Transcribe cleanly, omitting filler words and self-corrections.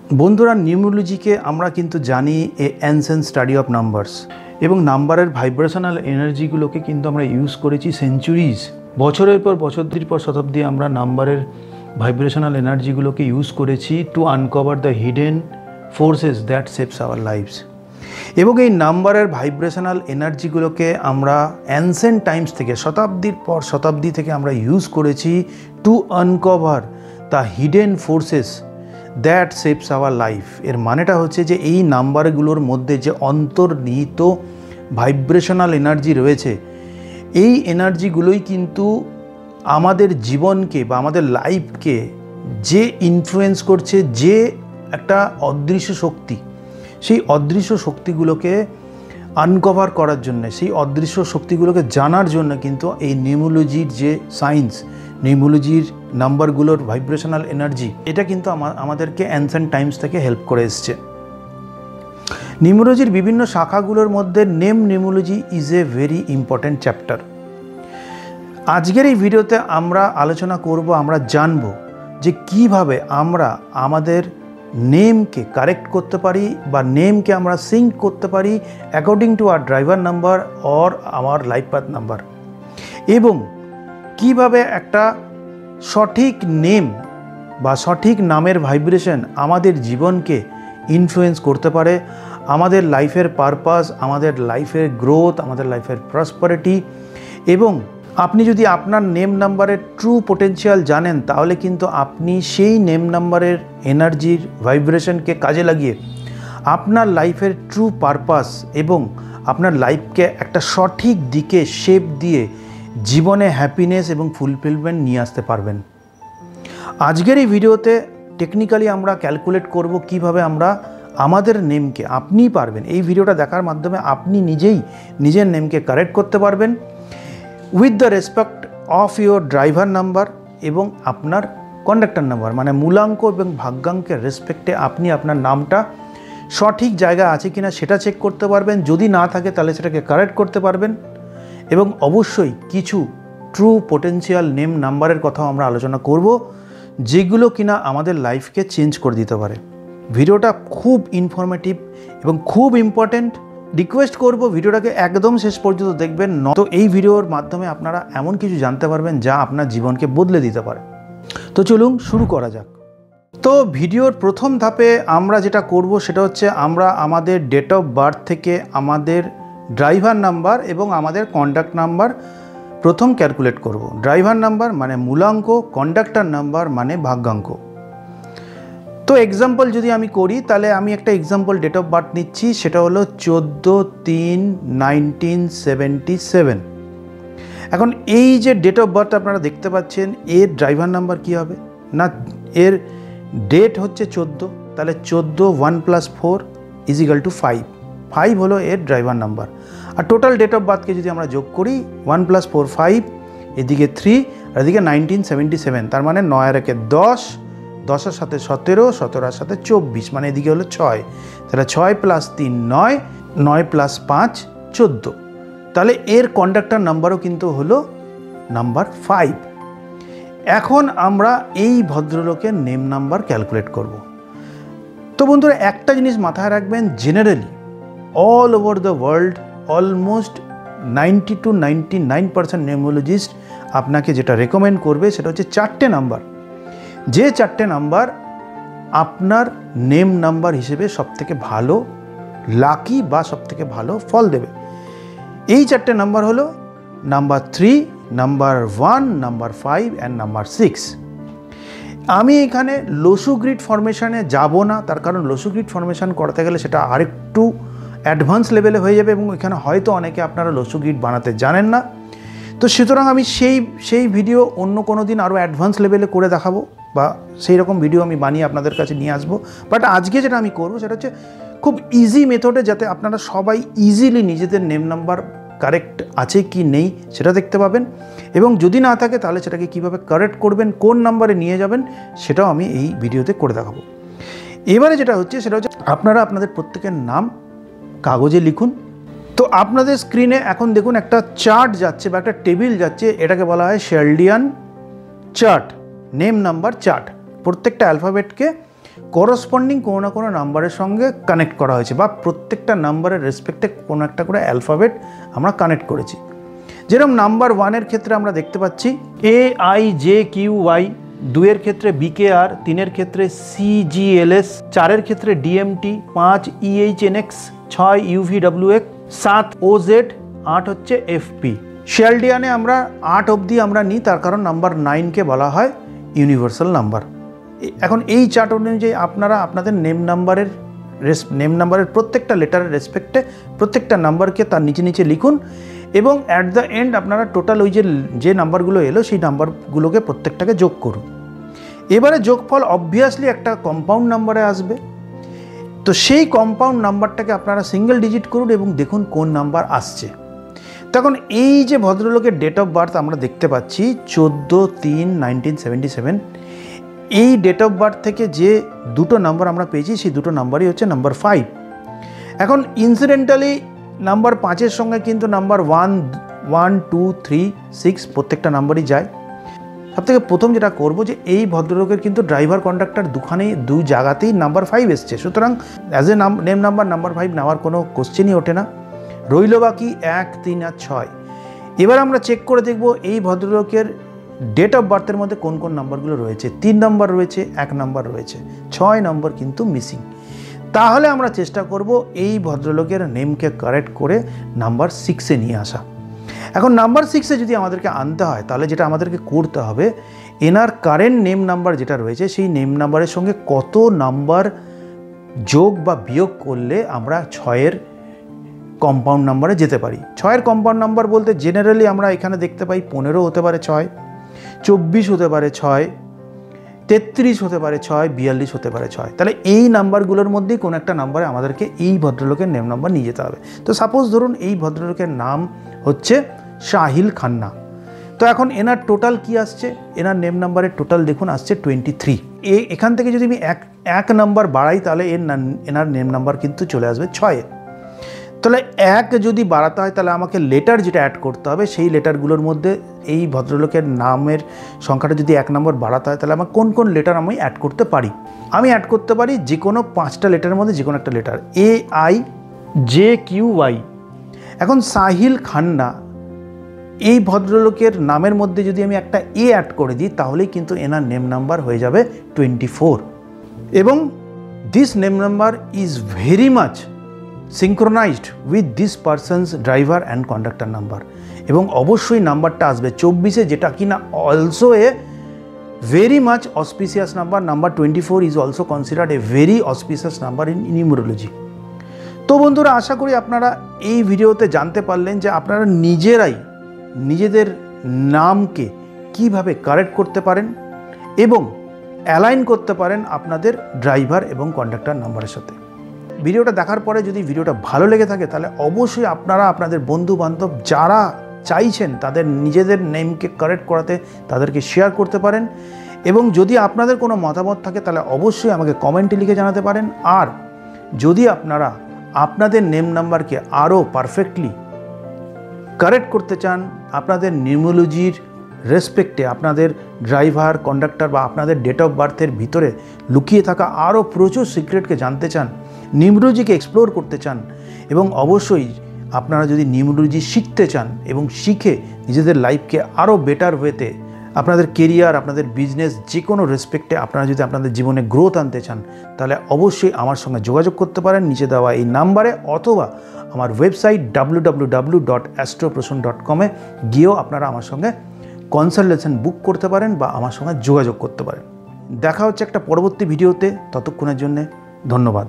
বন্ধুরা, নিউমোলজিকে আমরা কিন্তু জানি এনসেন্ট স্টাডি অফ নাম্বারস, এবং নাম্বারের ভাইব্রেশনাল এনার্জিগুলোকে কিন্তু আমরা ইউজ করেছি সেঞ্চুরিজ, বছরের পর বছরটির পর শতাব্দী আমরা নাম্বারের ভাইব্রেশনাল এনার্জিগুলোকে ইউজ করেছি to uncover the hidden forces that shapes our lives. এবং এই নাম্বারের ভাইব্রেশনাল এনার্জিগুলোকে আমরা অ্যানসেন্ট টাইমস থেকে শতাব্দীর পর শতাব্দী থেকে আমরা ইউজ করেছি to uncover the hidden forces that shapes our life. এর মানেটা হচ্ছে যে এই নাম্বারগুলোর মধ্যে যে অন্তর্নিহিত ভাইব্রেশনাল এনার্জি রয়েছে, এই এনার্জিগুলোই কিন্তু আমাদের জীবনকে বা আমাদের লাইফকে যে ইনফ্লুয়েন্স করছে, যে একটা অদৃশ্য শক্তি, সেই অদৃশ্য শক্তিগুলোকে আনকভার করার জন্য, সেই অদৃশ্য শক্তিগুলোকে জানার জন্য কিন্তু এই নিউমোলজির যে সায়েন্স, নিউমোলজির নাম্বারগুলোর ভাইব্রেশনাল এনার্জি, এটা কিন্তু আমাদেরকে অ্যানসেন্ট টাইমস থেকে হেল্প করে এসছে। নিউমোলজির বিভিন্ন শাখাগুলোর মধ্যে name নিউমোলজি is a very important chapter. আজকের এই ভিডিওতে আমরা আলোচনা করব, আমরা জানব যে কিভাবে আমরা আমাদের নেমকে কারেক্ট করতে পারি বা নেমকে আমরা সিঙ্ক করতে পারি according to our driver number or আমার লাইফ পাথ নাম্বার, এবং কিভাবে একটা সঠিক নেম বা সঠিক নামের ভাইব্রেশন আমাদের জীবনকে ইনফ্লুয়েন্স করতে পারে, আমাদের লাইফের পারপাস, আমাদের লাইফের গ্রোথ, আমাদের লাইফের প্রসপারিটি। এবং আপনি যদি আপনার নেম নাম্বারের ট্রু পোটেনশিয়াল জানেন, তাহলে কিন্তু আপনি সেই নেম নাম্বারের এনার্জির ভাইব্রেশনকে কাজে লাগিয়ে আপনার লাইফের ট্রু পারপাস এবং আপনার লাইফকে একটা সঠিক দিকে শেপ দিয়ে জীবনে হ্যাপিনেস এবং ফুলফিলমেন্ট নিয়ে আসতে পারবেন। আজকের এই ভিডিওতে টেকনিক্যালি আমরা ক্যালকুলেট করব কিভাবে আমরা আমাদের নেমকে, আপনিই পারবেন, এই ভিডিওটা দেখার মাধ্যমে আপনি নিজেই নিজের নেমকে কারেক্ট করতে পারবেন with the respect of your driver number এবং আপনার কন্ডাক্টর নাম্বার, মানে মূলাঙ্ক এবং ভাগ্যাঙ্কের রেসপেক্টে আপনি আপনার নামটা সঠিক জায়গা আছে কিনা সেটা চেক করতে পারবেন। যদি না থাকে তাহলে সেটাকে কারেক্ট করতে পারবেন। এবং অবশ্যই কিছু ট্রু পোটেনশিয়াল নেম নাম্বারের কথাও আমরা আলোচনা করব, যেগুলো কিনা আমাদের লাইফকে চেঞ্জ করে দিতে পারে। ভিডিওটা খুব ইনফরমেটিভ এবং খুব ইম্পর্ট্যান্ট। রিকোয়েস্ট করব ভিডিওটাকে একদম শেষ পর্যন্ত দেখবেন, তো এই ভিডিওর মাধ্যমে আপনারা এমন কিছু জানতে পারবেন যা আপনার জীবনকে বদলে দিতে পারে। তো চলুন শুরু করা যাক। তো ভিডিওর প্রথম ধাপে আমরা যেটা করব সেটা হচ্ছে আমরা আমাদের ডেট অফ বার্থ থেকে আমাদের ড্রাইভার নাম্বার এবং আমাদের কন্ডাক্ট নাম্বার প্রথম ক্যালকুলেট করব। ড্রাইভার নাম্বার মানে মূলাঙ্ক, কন্ডাক্টর নাম্বার মানে ভাগ্যাঙ্ক। তো এক্সাম্পল যদি আমি করি, তাহলে আমি একটা এক্সাম্পল ডেট অফ বার্থ নিচ্ছি, সেটা হলো 14/3/1977। এখন এই যে ডেট অফ বার্থ আপনারা দেখতে পাচ্ছেন, এর ড্রাইভার নাম্বার কী হবে না, এর ডেট হচ্ছে 14, তাহলে 14 1 + 4 = 5, 5 হলো এর ড্রাইভার নাম্বার। আর টোটাল ডেট অফ বার্থকে যদি আমরা যোগ করি 1 + 4 5, এদিকে 3 আর এদিকে 1977, তার মানে 9 আর 1 10, 10-এর সাথে 17, 17-এর সাথে 24, মানে এদিকে হলো 6, তাহলে 6 + 3 9, 9 + 5 14, তাহলে এর কন্ডাক্টর নাম্বারও কিন্তু হলো নাম্বার 5। এখন আমরা এই ভদ্রলোকের নেম নাম্বার ক্যালকুলেট করব। তো বন্ধুরা, একটা জিনিস মাথায় রাখবেন, generally all over the world almost 90 to 99% numerologist আপনাকে যেটা রেকমেন্ড করবে সেটা হচ্ছে 4টে নাম্বার, যে 4টে নাম্বার আপনার নেম নাম্বার হিসেবে সবথেকে ভালো লাকি বা সবথেকে ভালো ফল দেবে। এই 4টে নাম্বার হলো number 3, number 1, number 5 and number 6। আমি এখানে লসু গ্রিড ফরমেশনে যাব না, তার কারণ লসু গ্রিড ফরমেশন করতে গেলে সেটা আরেকটু অ্যাডভান্স লেভেলে হয়ে যাবে এবং এখানে হয়তো অনেকে আপনারা লসু গ্রিড বানাতে জানেন না। তো সুতরাং আমি সেই ভিডিও অন্য কোনো দিন আরও অ্যাডভান্স লেভেলে করে দেখাবো, বা সেই রকম ভিডিও আমি বানিয়ে আপনাদের কাছে নিয়ে আসবো। বাট আজকে যেটা আমি করবো সেটা হচ্ছে খুব ইজি মেথডে, যাতে আপনারা সবাই ইজিলি নিজেদের নেম নাম্বার কারেক্ট আছে কি নেই সেটা দেখতে পাবেন, এবং যদি না থাকে তাহলে সেটাকে কীভাবে কারেক্ট করবেন, কোন নাম্বারে নিয়ে যাবেন, সেটাও আমি এই ভিডিওতে করে দেখাবো। এবারে যেটা হচ্ছে সেটা হচ্ছে আপনারা আপনাদের প্রত্যেকের নাম কাগজে লিখুন। তো আপনাদের স্ক্রিনে এখন দেখুন একটা চার্ট যাচ্ছে বা একটা টেবিল যাচ্ছে, এটাকে বলা হয় শেলডিয়ান চার্ট, নেম নাম্বার চার্ট। প্রত্যেকটা অ্যালফাবেটকে করসপন্ডিং কোনো না কোনো নাম্বারের সঙ্গে কানেক্ট করা হয়েছে, বা প্রত্যেকটা নাম্বারের রেসপেক্টে কোনো একটা করে অ্যালফাবেট আমরা কানেক্ট করেছি। যেরকম নাম্বার 1-এর ক্ষেত্রে আমরা দেখতে পাচ্ছি AIJQY, 2-এর ক্ষেত্রে BKR, 3-এর ক্ষেত্রে CGLS, 4-এর ক্ষেত্রে DMT, 5 EHNX, 6 UVWX, 7 OZ, 8 হচ্ছে FP। শেলডিয়ানে আমরা 8 অবধি আমরা নিই, তার কারণ নাম্বার 9কে বলা হয় ইউনিভার্সাল নাম্বার। এখন এই চার্ট অনুযায়ী আপনারা আপনাদের নেম নাম্বারের প্রত্যেকটা লেটারের রেসপেক্টে প্রত্যেকটা নাম্বারকে তার নিচে নিচে লিখুন, এবং অ্যাট দ্য এন্ড আপনারা টোটাল ওই যে নাম্বারগুলো এলো সেই নাম্বারগুলোকে প্রত্যেকটাকে যোগ করুন। এবারে যোগফল অবভিয়াসলি একটা কম্পাউন্ড নাম্বারে আসবে, তো সেই কম্পাউন্ড নাম্বারটাকে আপনারা সিঙ্গেল ডিজিট করুন এবং দেখুন কোন নাম্বার আসছে। তখন এই যে ভদ্রলোকের ডেট অফ বার্থ আমরা দেখতে পাচ্ছি 14/3/1977, এই ডেট অফ বার্থ থেকে যে দুটো নাম্বার আমরা পেয়েছি সেই দুটো নাম্বারই হচ্ছে নাম্বার 5। এখন ইনসিডেন্টালি নাম্বার 5-এর সঙ্গে কিন্তু নাম্বার 1, 2, 3, 6 প্রত্যেকটা নাম্বারই যায়। সবথেকে প্রথম যেটা করব যে এই ভদ্রলোকের কিন্তু ড্রাইভার কন্ডাক্টর দু জায়গাতেই নাম্বার 5 এসছে, সুতরাং অ্যাজ এ নেম নাম্বার 5 নেওয়ার কোনো কোশ্চেনই ওঠে না। রইল বাকি 1, 3 আর 6। এবার আমরা চেক করে দেখব এই ভদ্রলোকের ডেট অফ বার্থের মধ্যে কোন কোন নাম্বারগুলো রয়েছে। 3 নম্বর রয়েছে, 1 নম্বর রয়েছে, 6 নম্বর কিন্তু মিসিং। তাহলে আমরা চেষ্টা করব এই ভদ্রলোকের নেমকে কারেক্ট করে নাম্বার 6-এ নিয়ে আসা। এখন নাম্বার 6-এ যদি আমাদেরকে আনতে হয়, তাহলে যেটা আমাদেরকে করতে হবে, এনার কারেন্ট নেম নাম্বার যেটা রয়েছে সেই নেম নাম্বারের সঙ্গে কত নাম্বার যোগ বা বিয়োগ করলে আমরা 6-এর কম্পাউন্ড নাম্বারে যেতে পারি। 6-এর কম্পাউন্ড নাম্বার বলতে জেনারেলি আমরা এখানে দেখতে পাই 15 হতে পারে 6, 24 হতে পারে 6, 33 হতে পারে 6, 42 হতে পারে 6। তাহলে এই নাম্বারগুলোর মধ্যেই কোনো একটা নাম্বারে আমাদেরকে এই ভদ্রলোকের নেম নাম্বার নিয়ে যেতে হবে। তো সাপোজ ধরুন এই ভদ্রলোকের নাম হচ্ছে সাহিল খান্না। তো এখন এনার টোটাল কি আসছে, এনার নেম নাম্বারের টোটাল দেখুন আসছে 23। এখান থেকে যদি আমি এক নাম্বার বাড়াই তাহলে এনার নেম নাম্বার কিন্তু চলে আসবে 6-এ। তাহলে 1 যদি বাড়াতে হয় তাহলে আমাকে লেটার যেটা অ্যাড করতে হবে সেই লেটারগুলোর মধ্যে এই ভদ্রলোকের নামের সংখ্যাটা যদি 1 নম্বর বাড়াতে হয় তাহলে আমার কোন কোন লেটার আমি অ্যাড করতে পারি। আমি অ্যাড করতে পারি যে কোনো 5টা লেটারের মধ্যে যে কোনো একটা লেটার, AIJQY। এখন সাহিল খান্না এই ভদ্রলোকের নামের মধ্যে যদি আমি একটা A অ্যাড করে দিই তাহলেই কিন্তু এনার নেম নাম্বার হয়ে যাবে 24। এবং this name number is very much synchronized with this person's driver and conductor number, এবং অবশ্যই নাম্বারটা আসবে 24-এ, যেটা কিনা also a very much auspicious number. Number 24 is also considered a very auspicious number in numerology. তো বন্ধুরা, আশা করি আপনারা এই ভিডিওতে জানতে পারলেন যে আপনারা নিজেরাই নিজেদের নামকে কিভাবে কারেক্ট করতে পারেন এবং অ্যালাইন করতে পারেন আপনাদের ড্রাইভার এবং কন্ডাক্টর নাম্বারের সাথে। ভিডিওটা দেখার পরে যদি ভিডিওটা ভালো লেগে থাকে তাহলে অবশ্যই আপনারা আপনাদের বন্ধু বান্ধব যারা চাইছেন তাদের নিজেদের নেমকে কারেক্ট করাতে তাদেরকে শেয়ার করতে পারেন। এবং যদি আপনাদের কোনো মতামত থাকে তাহলে অবশ্যই আমাকে কমেন্টে লিখে জানাতে পারেন। আর যদি আপনারা আপনাদের নেম নাম্বারকে আরও পারফেক্টলি কারেক্ট করতে চান, আপনাদের নিউমেরোলজির রেসপেক্টে আপনাদের ড্রাইভার কন্ডাক্টর বা আপনাদের ডেট অফ বার্থের ভিতরে লুকিয়ে থাকা আরও প্রচুর সিক্রেটকে জানতে চান, নিউমেরোলজিকে এক্সপ্লোর করতে চান, এবং অবশ্যই আপনারা যদি নিউমেরোলজি শিখতে চান এবং শিখে নিজেদের লাইফকে আরও বেটার ওয়েতে আপনাদের কেরিয়ার, আপনাদের বিজনেস, যে কোনো রেসপেক্টে আপনারা যদি আপনাদের জীবনে গ্রোথ আনতে চান তাহলে অবশ্যই আমার সঙ্গে যোগাযোগ করতে পারেন নিচে দেওয়া এই নাম্বারে, অথবা আমার ওয়েবসাইট www.astroprasun.com-এ গিয়েও আপনারা আমার সঙ্গে কনসালটেশন বুক করতে পারেন বা আমার সঙ্গে যোগাযোগ করতে পারেন। দেখা হচ্ছে একটা পরবর্তী ভিডিওতে, ততক্ষণের জন্য ধন্যবাদ।